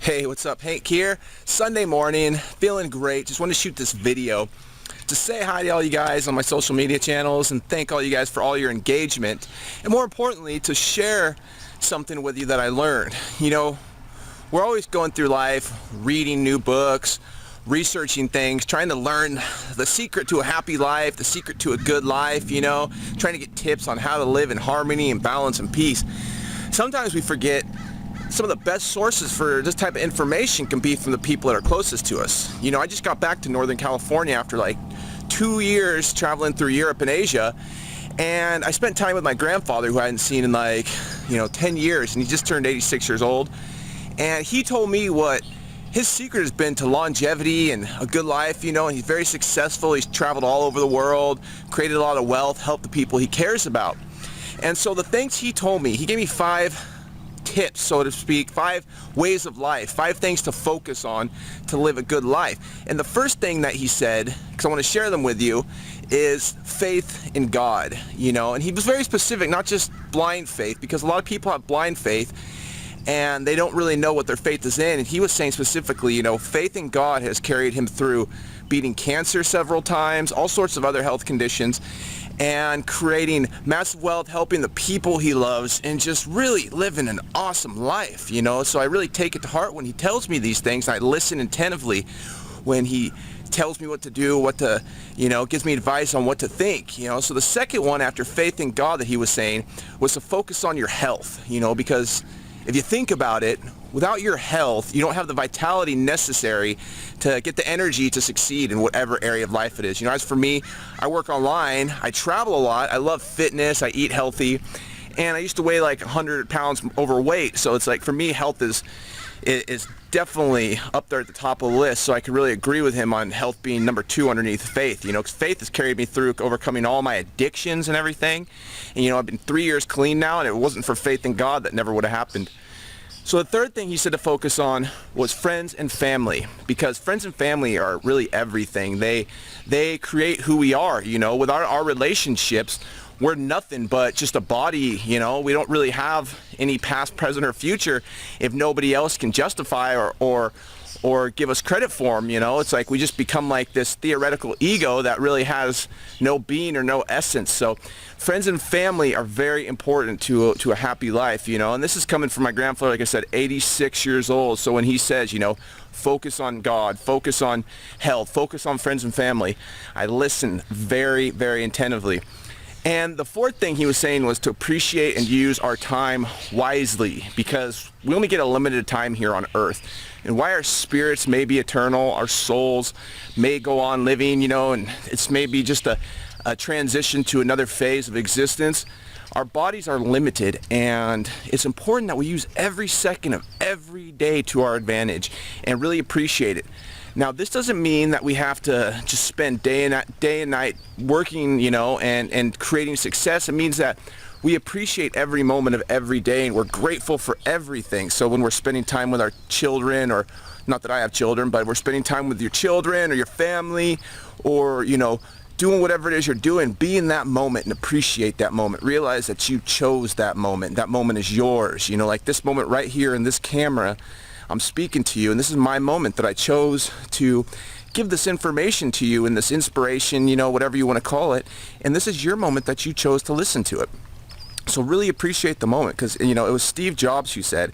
Hey, what's up? Hank here. Sunday morning, feeling great. Just want to shoot this video to say hi to all you guys on my social media channels and thank all you guys for all your engagement, and more importantly, to share something with you that I learned. You know, we're always going through life, reading new books, researching things, trying to learn the secret to a happy life, the secret to a good life, you know, trying to get tips on how to live in harmony and balance and peace. Sometimes we forget some of the best sources for this type of information can be from the people that are closest to us. You know, I just got back to Northern California after like 2 years traveling through Europe and Asia, and I spent time with my grandfather who I hadn't seen in like, 10 years, and he just turned 86 years old. And he told me what his secret has been to longevity and a good life, and he's very successful. He's traveled all over the world, created a lot of wealth, helped the people he cares about. And so the things he told me, he gave me 5 tips, so to speak, 5 ways of life, 5 things to focus on to live a good life. And the first thing that he said, because I want to share them with you, is faith in God, and he was very specific, not just blind faith, because a lot of people have blind faith and they don't really know what their faith is in. And he was saying specifically, faith in God has carried him through beating cancer several times, all sorts of other health conditions, and creating massive wealth, helping the people he loves, and just really living an awesome life, So I really take it to heart when he tells me these things. I listen attentively when he tells me what to do, what to, gives me advice on what to think, So the second one after faith in God that he was saying was to focus on your health, because if you think about it, without your health, you don't have the vitality necessary to get the energy to succeed in whatever area of life it is. As for me, I work online, I travel a lot, I love fitness, I eat healthy, and I used to weigh like 100 pounds overweight. So it's like, for me, health is definitely up there at the top of the list. So I could really agree with him on health being number 2 underneath faith, because faith has carried me through overcoming all my addictions and everything. And I've been 3 years clean now, and if it wasn't for faith in God, that never would have happened. So the third thing he said to focus on was friends and family, because friends and family are really everything. They create who we are, Without our relationships, we're nothing but just a body, We don't really have any past, present, or future if nobody else can justify or give us credit for them, It's like we just become like this theoretical ego that really has no being or no essence. So friends and family are very important to a happy life, And this is coming from my grandfather, like I said, 86 years old. So when he says, focus on God, focus on health, focus on friends and family, I listen very, very attentively. And the fourth thing he was saying was to appreciate and use our time wisely, because we only get a limited time here on earth. And while our spirits may be eternal, our souls may go on living, and it's maybe just a transition to another phase of existence, our bodies are limited, and it's important that we use every second of every day to our advantage and really appreciate it. Now, this doesn't mean that we have to just spend day and night working, and creating success. It means that we appreciate every moment of every day, and we're grateful for everything. So when we're spending time with our children, or not that I have children, but we're spending time with your children or your family, or, doing whatever it is you're doing, be in that moment and appreciate that moment. Realize that you chose that moment. That moment is yours. Like this moment right here in this camera, I'm speaking to you, and this is my moment that I chose to give this information to you and this inspiration, whatever you want to call it. And this is your moment that you chose to listen to it. So really appreciate the moment, because, it was Steve Jobs who said,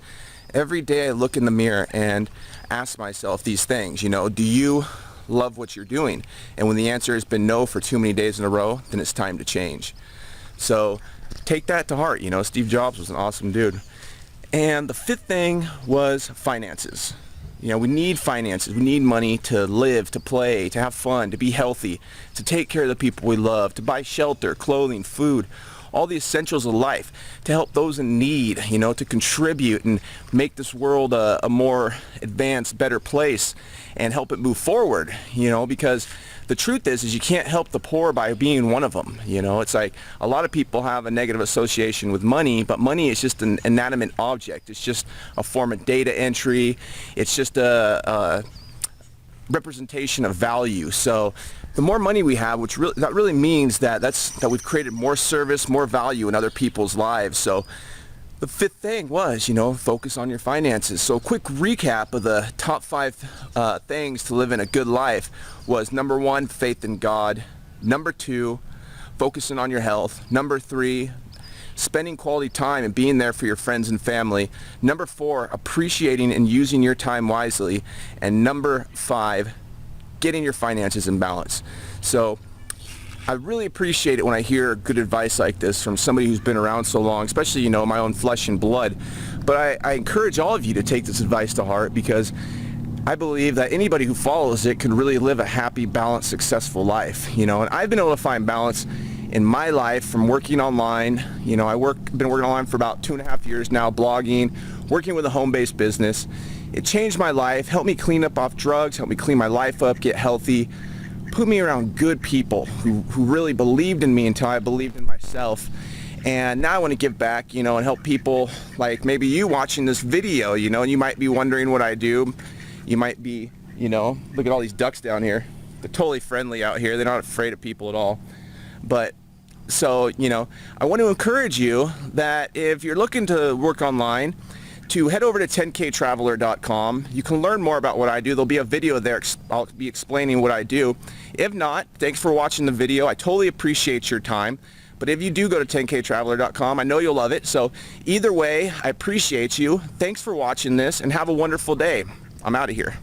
every day I look in the mirror and ask myself these things, do you love what you're doing? And when the answer has been no for too many days in a row, then it's time to change. So take that to heart. Steve Jobs was an awesome dude. And the fifth thing was finances. We need finances. We need money to live, to play, to have fun, to be healthy, to take care of the people we love, to buy shelter, clothing, food, all the essentials of life, to help those in need, to contribute and make this world a more advanced, better place and help it move forward, because the truth is you can't help the poor by being one of them. It's like a lot of people have a negative association with money, but money is just an inanimate object. It's just a form of data entry. It's just a representation of value. So the more money we have, that really means that we've created more service, more value in other people's lives. So The fifth thing was, focus on your finances. So a quick recap of the top 5 things to live in a good life was: number 1, faith in God; number 2, focusing on your health; number 3, spending quality time and being there for your friends and family; number 4, appreciating and using your time wisely; and number 5, getting your finances in balance. So I really appreciate it when I hear good advice like this from somebody who's been around so long, especially, my own flesh and blood. But I encourage all of you to take this advice to heart, because I believe that anybody who follows it can really live a happy, balanced, successful life. And I've been able to find balance in my life from working online. Been working online for about 2.5 years now, blogging, working with a home-based business. It changed my life, helped me clean up off drugs, helped me clean my life up, get healthy, put me around good people who really believed in me until I believed in myself. And now I want to give back, and help people like maybe you watching this video, and you might be wondering what I do. You might be, look at all these ducks down here. They're totally friendly out here. They're not afraid of people at all. But so, I want to encourage you that if you're looking to work online, to head over to 10ktraveler.com. You can learn more about what I do. There'll be a video there. I'll be explaining what I do. If not, thanks for watching the video. I totally appreciate your time. But if you do go to 10ktraveler.com, I know you'll love it. So either way, I appreciate you. Thanks for watching this, and have a wonderful day. I'm out of here.